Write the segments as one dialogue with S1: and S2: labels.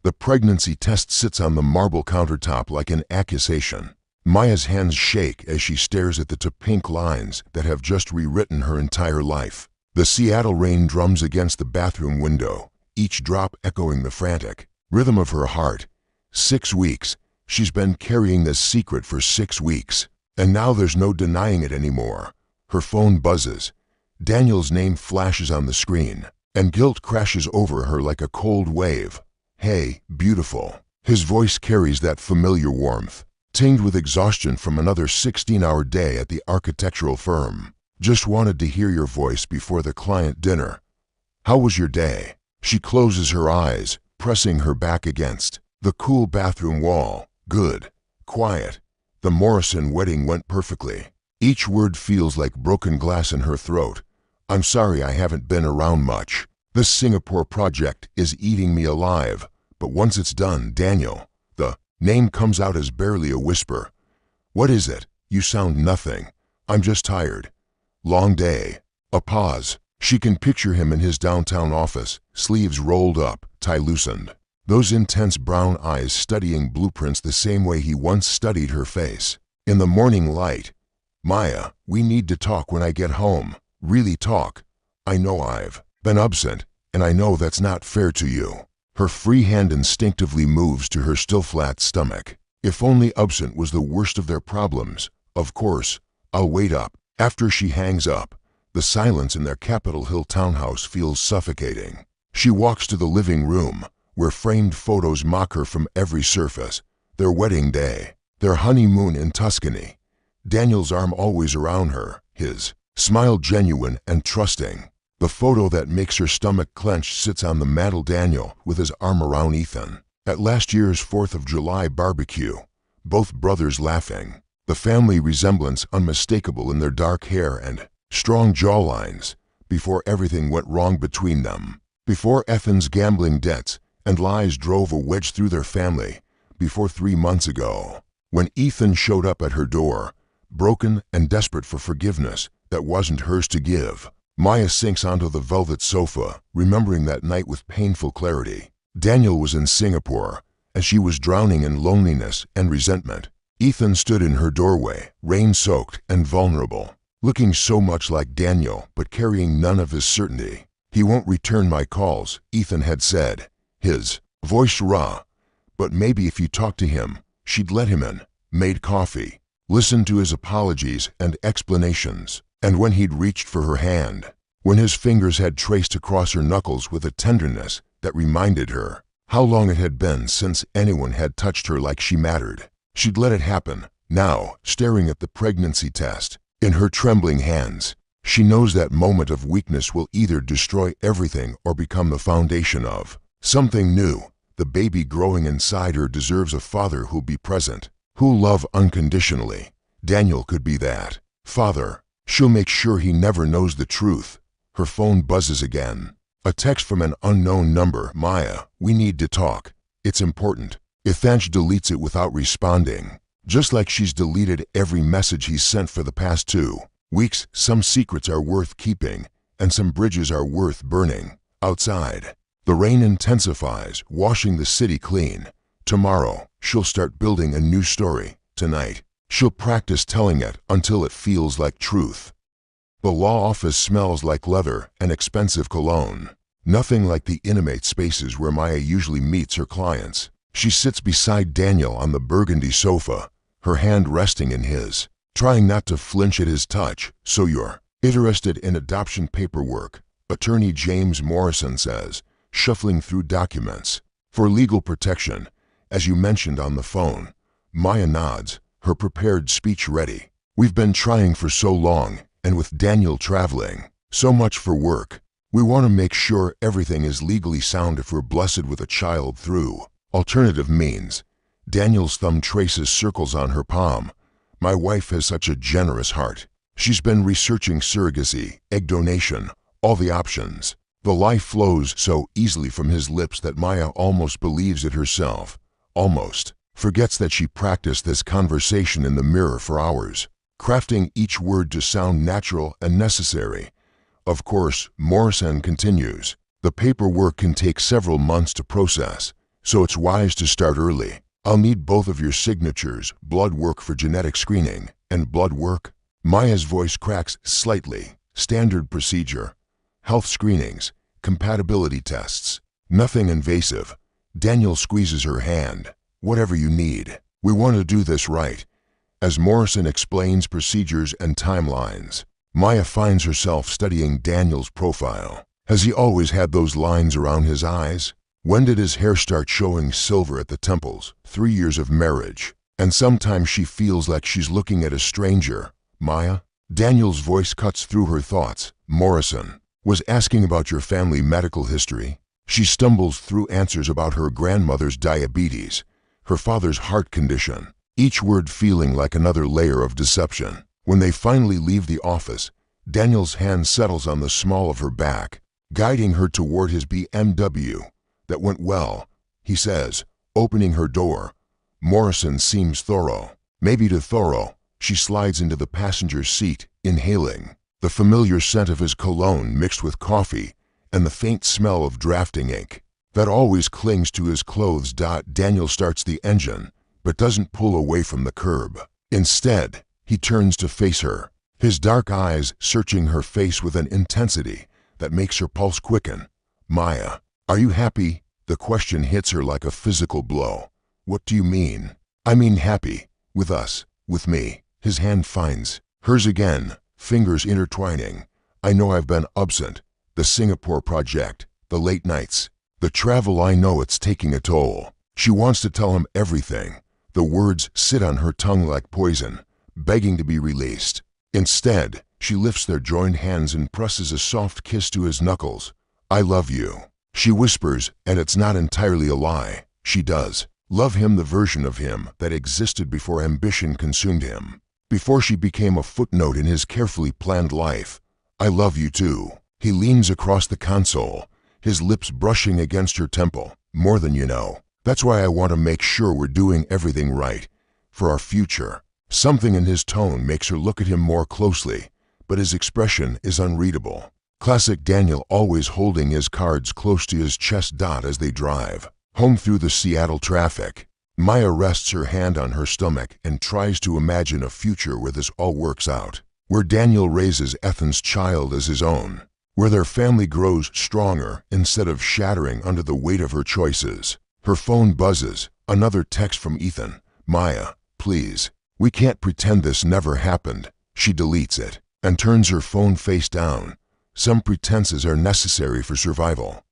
S1: The pregnancy test sits on the marble countertop like an accusation. Maya's hands shake as she stares at the pink lines that have just rewritten her entire life. The Seattle rain drums against the bathroom window, each drop echoing the frantic rhythm of her heart. 6 weeks. She's been carrying this secret for 6 weeks, and now there's no denying it anymore. Her phone buzzes. Daniel's name flashes on the screen, and guilt crashes over her like a cold wave. "Hey, beautiful." His voice carries that familiar warmth, tinged with exhaustion from another 16-hour day at the architectural firm. "Just wanted to hear your voice before the client dinner. How was your day?" She closes her eyes, pressing her back against the cool bathroom wall. "Good. Quiet. The Morrison wedding went perfectly." Each word feels like broken glass in her throat. "I'm sorry I haven't been around much. This Singapore project is eating me alive, but once it's done, Daniel." The name comes out as barely a whisper. "What is it? You sound nothing." "I'm just tired. Long day." A pause. She can picture him in his downtown office, sleeves rolled up, tie loosened. Those intense brown eyes studying blueprints the same way he once studied her face. In the morning light. "Maya, we need to talk when I get home. Really talk. I know I've been absent, and I know that's not fair to you." Her free hand instinctively moves to her still flat stomach. If only absent was the worst of their problems. "Of course, I'll wait up." After she hangs up, the silence in their Capitol Hill townhouse feels suffocating. She walks to the living room, where framed photos mock her from every surface. Their wedding day, their honeymoon in Tuscany. Daniel's arm always around her, his smile genuine and trusting. The photo that makes her stomach clench sits on the mantel. Daniel with his arm around Ethan. At last year's 4th of July barbecue, both brothers laughing. The family resemblance unmistakable in their dark hair and strong jawlines, before everything went wrong between them. Before Ethan's gambling debts and lies drove a wedge through their family. Before 3 months ago, when Ethan showed up at her door, broken and desperate for forgiveness that wasn't hers to give. Maya sinks onto the velvet sofa, remembering that night with painful clarity. Daniel was in Singapore, and she was drowning in loneliness and resentment. Ethan stood in her doorway, rain-soaked and vulnerable, looking so much like Daniel but carrying none of his certainty. "He won't return my calls," Ethan had said, his voice raw. "But maybe if you talked to him, she'd let him in." Made coffee, listened to his apologies and explanations, and when he'd reached for her hand, when his fingers had traced across her knuckles with a tenderness that reminded her how long it had been since anyone had touched her like she mattered, she'd let it happen. Now, staring at the pregnancy test in her trembling hands, she knows that moment of weakness will either destroy everything or become the foundation of something new. The baby growing inside her deserves a father who'll be present, who'll love unconditionally. Daniel could be that father. She'll make sure he never knows the truth. Her phone buzzes again. A text from an unknown number. "Maya, we need to talk. It's important." Ethanch deletes it without responding, just like she's deleted every message he's sent for the past 2 weeks. Some secrets are worth keeping, and some bridges are worth burning. Outside, the rain intensifies, washing the city clean. Tomorrow, she'll start building a new story. Tonight, she'll practice telling it until it feels like truth. The law office smells like leather and expensive cologne. Nothing like the intimate spaces where Maya usually meets her clients. She sits beside Daniel on the burgundy sofa, her hand resting in his, trying not to flinch at his touch. "So you're interested in adoption paperwork," Attorney James Morrison says, shuffling through documents. "For legal protection, as you mentioned on the phone." Maya nods, her prepared speech ready. "We've been trying for so long, and with Daniel traveling, so much for work. We want to make sure everything is legally sound if we're blessed with a child through alternative means." Daniel's thumb traces circles on her palm. "My wife has such a generous heart. She's been researching surrogacy, egg donation, all the options." The lie flows so easily from his lips that Maya almost believes it herself, almost forgets that she practiced this conversation in the mirror for hours, crafting each word to sound natural and necessary. "Of course," Morrison continues, "the paperwork can take several months to process. so it's wise to start early. I'll need both of your signatures, blood work for genetic screening, and blood work. Maya's voice cracks slightly. Standard procedure. Health screenings, compatibility tests. Nothing invasive. Daniel squeezes her hand. Whatever you need. We want to do this right. As Morrison explains procedures and timelines, Maya finds herself studying Daniel's profile. Has he always had those lines around his eyes? When did his hair start showing silver at the temples? 3 years of marriage. And sometimes she feels like she's looking at a stranger. Maya? Daniel's voice cuts through her thoughts. Morrison was asking about your family medical history. She stumbles through answers about her grandmother's diabetes, her father's heart condition, each word feeling like another layer of deception. When they finally leave the office, Daniel's hand settles on the small of her back, guiding her toward his BMW. That went well, he says, opening her door. Morrison seems thorough. Maybe too thorough. She slides into the passenger seat, inhaling the familiar scent of his cologne mixed with coffee and the faint smell of drafting ink that always clings to his clothes. Daniel starts the engine, but doesn't pull away from the curb. Instead, he turns to face her, his dark eyes searching her face with an intensity that makes her pulse quicken. Maya, are you happy? The question hits her like a physical blow. What do you mean? I mean happy. With us. With me. His hand finds hers again, fingers intertwining. I know I've been absent. The Singapore project, the late nights, the travel. I know it's taking a toll. She wants to tell him everything. The words sit on her tongue like poison, begging to be released. Instead, she lifts their joined hands and presses a soft kiss to his knuckles. I love you, she whispers, and it's not entirely a lie. She does love him, the version of him that existed before ambition consumed him, before she became a footnote in his carefully planned life. I love you too. He leans across the console, his lips brushing against her temple. More than you know. That's why I want to make sure we're doing everything right. For our future. Something in his tone makes her look at him more closely, but his expression is unreadable. Classic Daniel, always holding his cards close to his chest. As they drive home through the Seattle traffic, Maya rests her hand on her stomach and tries to imagine a future where this all works out, where Daniel raises Ethan's child as his own, where their family grows stronger instead of shattering under the weight of her choices. Her phone buzzes, another text from Ethan. Maya, please, we can't pretend this never happened. She deletes it and turns her phone face down. Some pretenses are necessary for survival.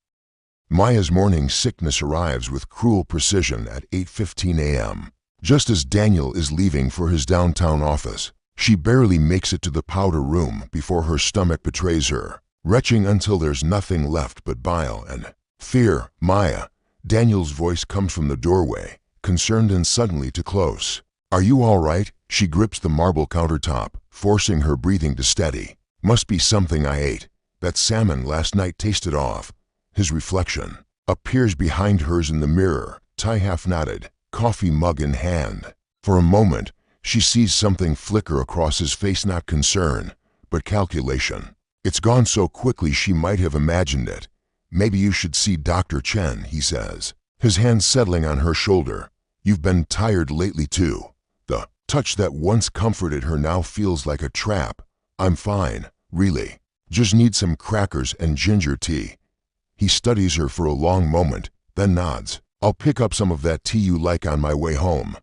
S1: Maya's morning sickness arrives with cruel precision at 8:15 a.m. Just as Daniel is leaving for his downtown office. She barely makes it to the powder room before her stomach betrays her, retching until there's nothing left but bile and fear. Maya, Daniel's voice comes from the doorway, concerned and suddenly too close. Are you all right? She grips the marble countertop, forcing her breathing to steady. Must be something I ate. That salmon last night tasted off. His reflection appears behind hers in the mirror, tie half knotted, coffee mug in hand. For a moment, she sees something flicker across his face, not concern, but calculation. It's gone so quickly she might have imagined it. Maybe you should see Dr. Chen, he says, his hand settling on her shoulder. You've been tired lately too. The touch that once comforted her now feels like a trap. I'm fine, really. Just need some crackers and ginger tea. He studies her for a long moment, then nods. I'll pick up some of that tea you like on my way home.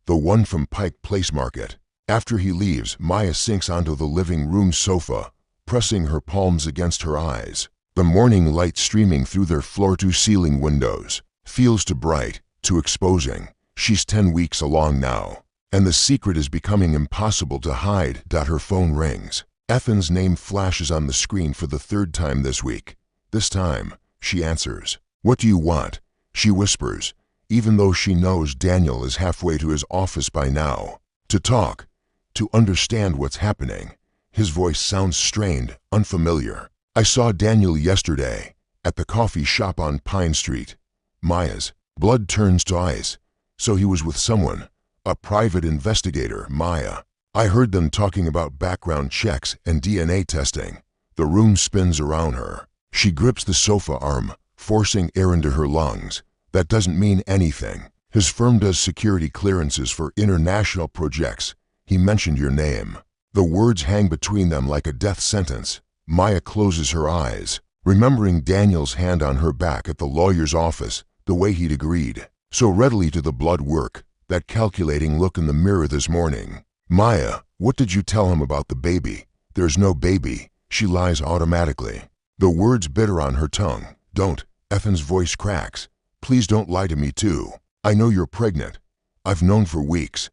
S1: The one from Pike Place Market. After he leaves, Maya sinks onto the living room sofa, pressing her palms against her eyes. The morning light streaming through their floor-to-ceiling windows feels too bright, too exposing. She's 10 weeks along now, and the secret is becoming impossible to hide. Her phone rings. Ethan's name flashes on the screen for the 3rd time this week. This time, she answers. What do you want? She whispers, even though she knows Daniel is halfway to his office by now. To talk, to understand what's happening. His voice sounds strained, unfamiliar. I saw Daniel yesterday, at the coffee shop on Pine Street. Maya's blood turns to ice. So he was with someone, a private investigator. Maya, I heard them talking about background checks and DNA testing. The room spins around her. She grips the sofa arm, forcing air into her lungs. That doesn't mean anything. His firm does security clearances for international projects. He mentioned your name. The words hang between them like a death sentence. Maya closes her eyes, remembering Daniel's hand on her back at the lawyer's office, the way he'd agreed so readily to the blood work, that calculating look in the mirror this morning. Maya, what did you tell him about the baby? There's no baby. She lies automatically. The words bitter on her tongue. Don't. Ethan's voice cracks. Please don't lie to me too. I know you're pregnant. I've known for weeks.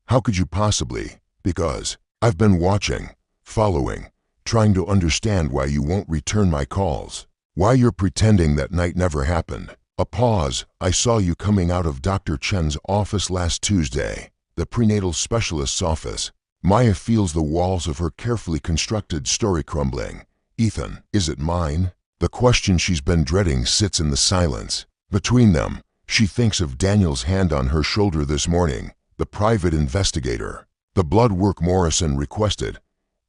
S1: How could you possibly? Because I've been watching, following, trying to understand why you won't return my calls. Why you're pretending that night never happened. A pause. I saw you coming out of Dr. Chen's office last Tuesday, the prenatal specialist's office. Maya feels the walls of her carefully constructed story crumbling. Ethan, is it mine? The question she's been dreading sits in the silence. Between them, she thinks of Daniel's hand on her shoulder this morning, the private investigator. The blood work Morrison requested.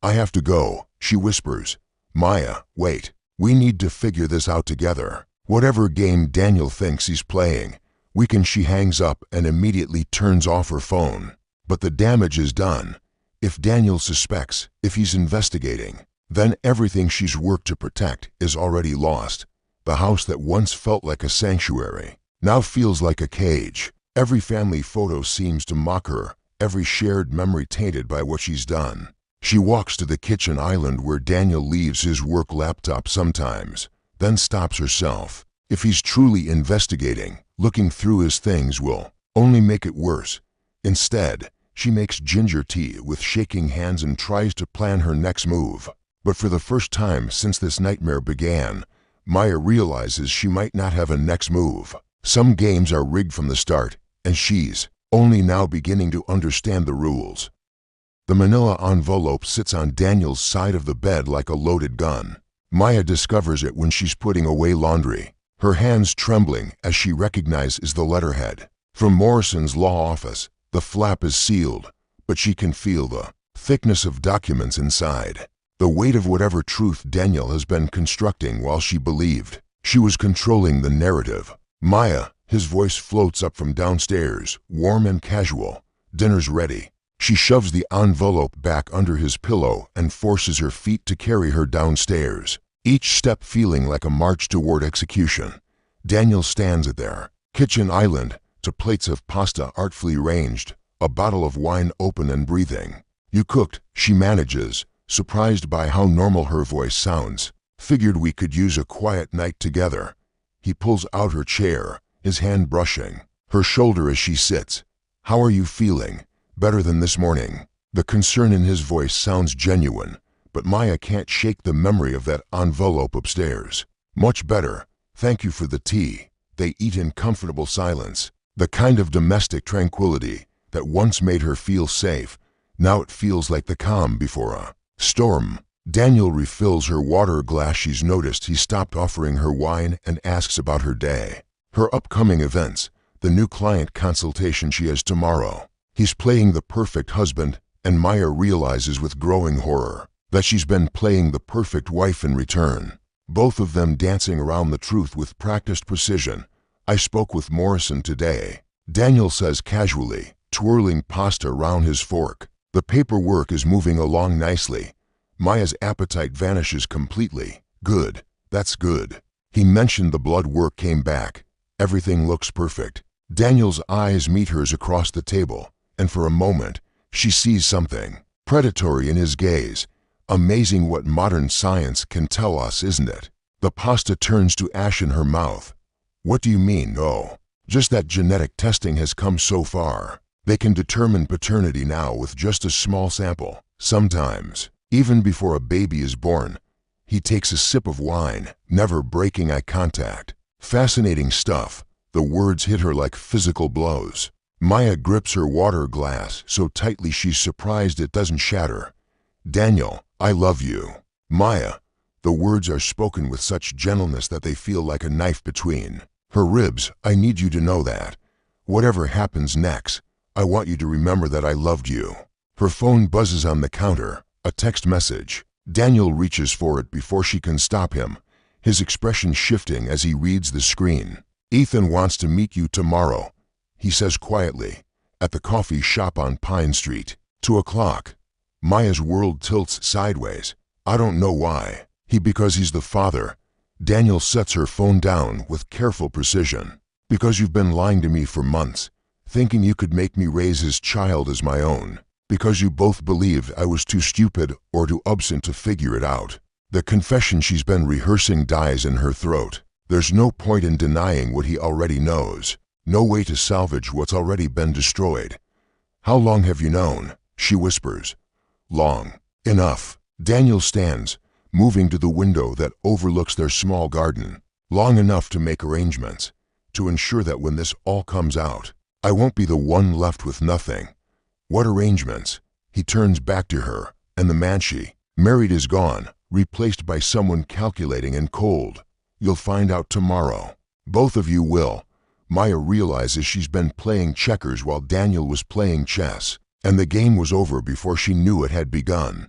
S1: I have to go, she whispers. Maya, wait. We need to figure this out together. Whatever game Daniel thinks he's playing, we can. She hangs up and immediately turns off her phone. But the damage is done. If Daniel suspects, if he's investigating, then everything she's worked to protect is already lost. The house that once felt like a sanctuary now feels like a cage. Every family photo seems to mock her, every shared memory tainted by what she's done. She walks to the kitchen island where Daniel leaves his work laptop sometimes, then stops herself. If he's truly investigating, looking through his things will only make it worse. Instead, she makes ginger tea with shaking hands and tries to plan her next move. But for the first time since this nightmare began, Maya realizes she might not have a next move. Some games are rigged from the start, and she's only now beginning to understand the rules. The manila envelope sits on Daniel's side of the bed like a loaded gun. Maya discovers it when she's putting away laundry, her hands trembling as she recognizes the letterhead. From Morrison's law office, the flap is sealed, but she can feel the thickness of documents inside, the weight of whatever truth Daniel has been constructing while she believed she was controlling the narrative. Maya, his voice floats up from downstairs, warm and casual. Dinner's ready. She shoves the envelope back under his pillow and forces her feet to carry her downstairs, each step feeling like a march toward execution. Daniel stands there, kitchen island, to plates of pasta artfully ranged, a bottle of wine open and breathing. You cooked, she manages, surprised by how normal her voice sounds. Figured we could use a quiet night together. He pulls out her chair, his hand brushing her shoulder as she sits. How are you feeling? Better than this morning. The concern in his voice sounds genuine, but Maya can't shake the memory of that envelope upstairs. Much better. Thank you for the tea. They eat in comfortable silence. The kind of domestic tranquility that once made her feel safe, now it feels like the calm before a storm. Daniel refills her water glass. She's noticed he stopped offering her wine and asks about her day, her upcoming events, the new client consultation she has tomorrow. He's playing the perfect husband, and Maya realizes with growing horror that she's been playing the perfect wife in return. Both of them dancing around the truth with practiced precision. I spoke with Morrison today, Daniel says casually, twirling pasta around his fork. The paperwork is moving along nicely. Maya's appetite vanishes completely. Good. That's good. He mentioned the blood work came back. Everything looks perfect. Daniel's eyes meet hers across the table, and for a moment, she sees something predatory in his gaze. Amazing what modern science can tell us, isn't it? The pasta turns to ash in her mouth. What do you mean, no? Just that genetic testing has come so far. They can determine paternity now with just a small sample. Sometimes, even before a baby is born. He takes a sip of wine, never breaking eye contact. Fascinating stuff. The words hit her like physical blows. Maya grips her water glass so tightly she's surprised it doesn't shatter. Daniel, I love you. Maya. The words are spoken with such gentleness that they feel like a knife between her ribs. I need you to know that. Whatever happens next, I want you to remember that I loved you. Her phone buzzes on the counter, a text message. Daniel reaches for it before she can stop him, his expression shifting as he reads the screen. Ethan wants to meet you tomorrow, he says quietly, at the coffee shop on Pine Street. 2 o'clock. Maya's world tilts sideways. I don't know why. Because he's the father. Daniel sets her phone down with careful precision. Because you've been lying to me for months, thinking you could make me raise his child as my own. Because you both believed I was too stupid or too absent to figure it out. The confession she's been rehearsing dies in her throat. There's no point in denying what he already knows. No way to salvage what's already been destroyed. How long have you known? She whispers. Long. Enough. Daniel stands, moving to the window that overlooks their small garden. Long enough to make arrangements, to ensure that when this all comes out, I won't be the one left with nothing. What arrangements? He turns back to her, and the man she married is gone, replaced by someone calculating and cold. You'll find out tomorrow. Both of you will. Maya realizes she's been playing checkers while Daniel was playing chess, and the game was over before she knew it had begun.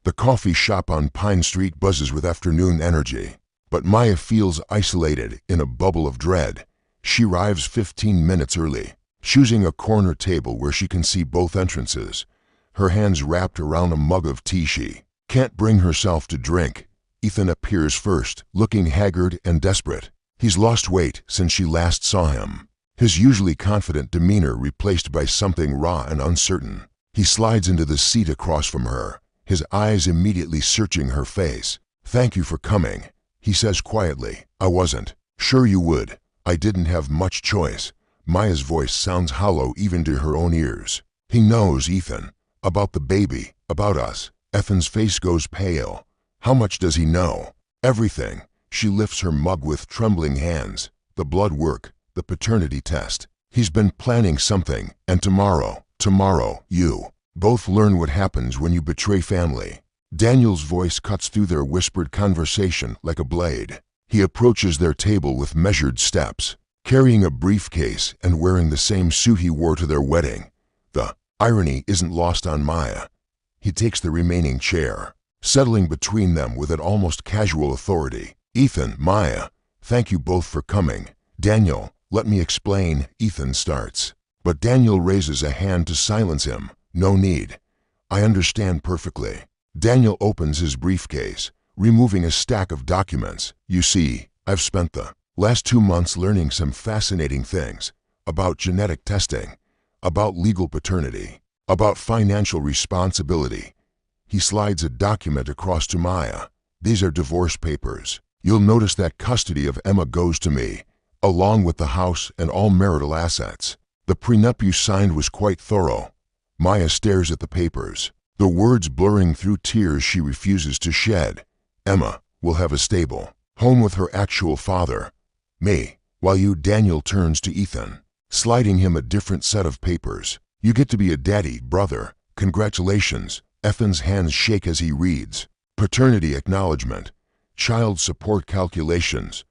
S1: The coffee shop on Pine Street buzzes with afternoon energy, but Maya feels isolated in a bubble of dread. She arrives 15 minutes early, choosing a corner table where she can see both entrances, her hands wrapped around a mug of tea she can't bring herself to drink. Ethan appears first, looking haggard and desperate. He's lost weight since she last saw him, his usually confident demeanor replaced by something raw and uncertain. He slides into the seat across from her, his eyes immediately searching her face. Thank you for coming, he says quietly. I wasn't sure you would. I didn't have much choice. Maya's voice sounds hollow even to her own ears. He knows, Ethan. About the baby, about us. Ethan's face goes pale. How much does he know? Everything. She lifts her mug with trembling hands. The blood work, the paternity test. He's been planning something, and tomorrow, you both learn what happens when you betray family. Daniel's voice cuts through their whispered conversation like a blade. He approaches their table with measured steps, carrying a briefcase and wearing the same suit he wore to their wedding. The irony isn't lost on Maya. He takes the remaining chair, settling between them with an almost casual authority. Ethan, Maya, thank you both for coming. Daniel, let me explain, Ethan starts. But Daniel raises a hand to silence him. No need. I understand perfectly. Daniel opens his briefcase, removing a stack of documents. You see, I've spent the last 2 months learning some fascinating things about genetic testing, about legal paternity, about financial responsibility. He slides a document across to Maya. These are divorce papers. You'll notice that custody of Emma goes to me, along with the house and all marital assets. The prenup you signed was quite thorough. Maya stares at the papers, the words blurring through tears she refuses to shed. Emma will have a stable home with her actual father, me, while you. Daniel turns to Ethan, sliding him a different set of papers. You get to be a daddy, brother. Congratulations. Ethan's hands shake as he reads. Paternity acknowledgement. Child support calculations.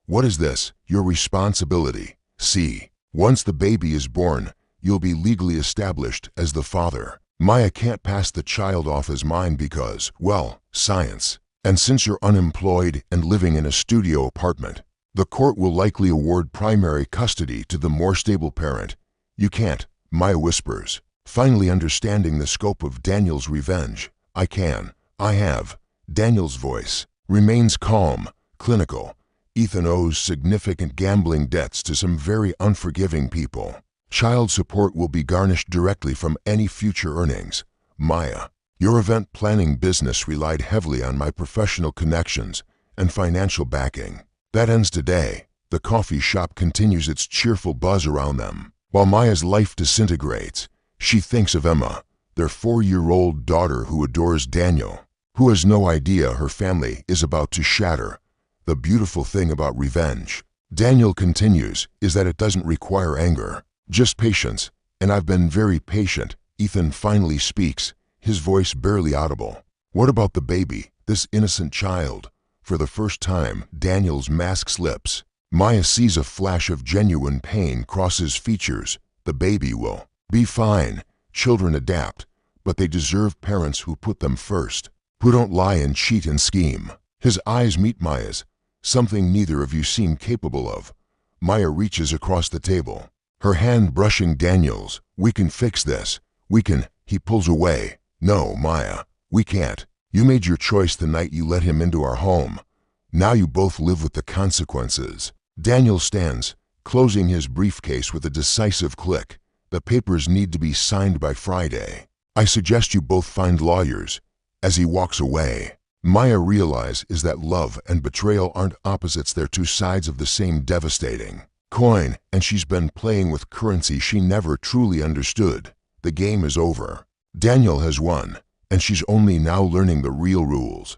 S1: What is this? Your responsibility. See, once the baby is born, you'll be legally established as the father. Maya can't pass the child off as mine because, well, science. And since you're unemployed and living in a studio apartment, the court will likely award primary custody to the more stable parent. You can't, Maya whispers, finally understanding the scope of Daniel's revenge. I can. I have. Daniel's voice remains calm, clinical. Ethan owes significant gambling debts to some very unforgiving people. Child support will be garnished directly from any future earnings. Maya, your event planning business relied heavily on my professional connections and financial backing. That ends today. The coffee shop continues its cheerful buzz around them. While Maya's life disintegrates, she thinks of Emma, their 4-year-old daughter who adores Daniel, who has no idea her family is about to shatter. The beautiful thing about revenge, Daniel continues, is that it doesn't require anger, just patience, and I've been very patient. Ethan finally speaks, his voice barely audible. What about the baby, this innocent child? For the first time, Daniel's mask slips. Maya sees a flash of genuine pain cross his features. The baby will be fine. Children adapt, but they deserve parents who put them first, who don't lie and cheat and scheme. His eyes meet Maya's, something neither of you seem capable of. Maya reaches across the table, her hand brushing Daniel's. We can fix this. We can. He pulls away. No, Maya, we can't. You made your choice the night you let him into our home. Now you both live with the consequences. Daniel stands, closing his briefcase with a decisive click. The papers need to be signed by Friday. I suggest you both find lawyers. As he walks away, Maya realizes that love and betrayal aren't opposites, they're two sides of the same devastating coin, and she's been playing with currency she never truly understood. The game is over. Daniel has won, and she's only now learning the real rules.